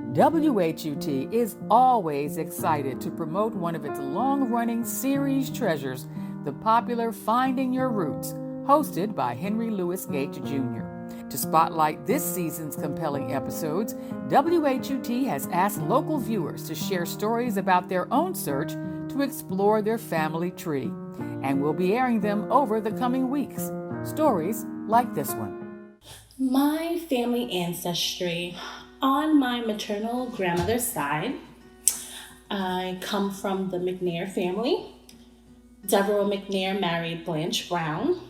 WHUT is always excited to promote one of its long-running series treasures, the popular Finding Your Roots, hosted by Henry Louis Gates Jr. To spotlight this season's compelling episodes, WHUT has asked local viewers to share stories about their own search to explore their family tree, and we'll be airing them over the coming weeks. Stories like this one. My family ancestry. On my maternal grandmother's side, I come from the McNair family. Devereux McNair married Blanche Brown.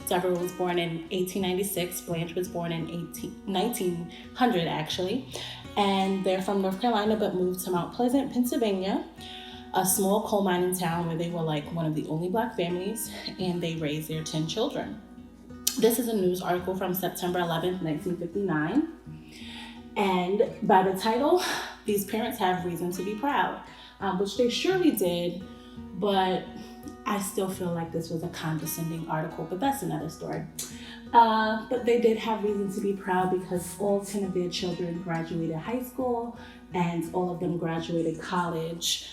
Devereux was born in 1896. Blanche was born in 1900, actually. And they're from North Carolina, but moved to Mount Pleasant, Pennsylvania, a small coal mining town where they were like one of the only Black families, and they raised their 10 children. This is a news article from September 11th, 1959. And by the title, these parents have reason to be proud, which they surely did, but I still feel like this was a condescending article, but that's another story. But they did have reason to be proud because all 10 of their children graduated high school and all of them graduated college,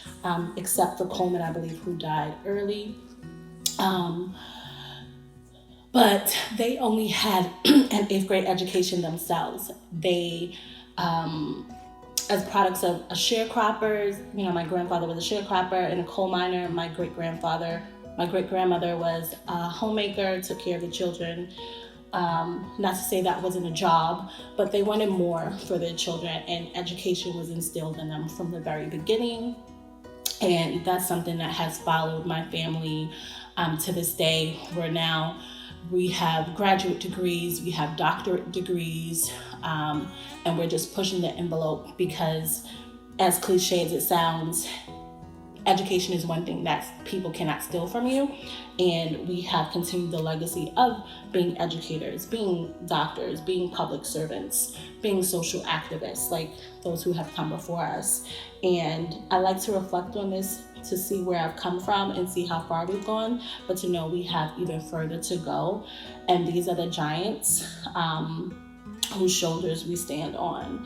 except for Coleman, I believe, who died early. But they only had an 8th grade education themselves. They, as products of sharecroppers, my grandfather was a sharecropper and a coal miner. My great-grandmother was a homemaker, took care of the children. Not to say that wasn't a job, but they wanted more for their children, and education was instilled in them from the very beginning. And that's something that has followed my family to this day, where now we have graduate degrees, we have doctorate degrees, and we're just pushing the envelope because, as cliche as it sounds, education is one thing that people cannot steal from you, and we have continued the legacy of being educators, being doctors, being public servants, being social activists like those who have come before us. And I like to reflect on this to see where I've come from and see how far we've gone, but to know we have even further to go. And these are the giants whose shoulders we stand on.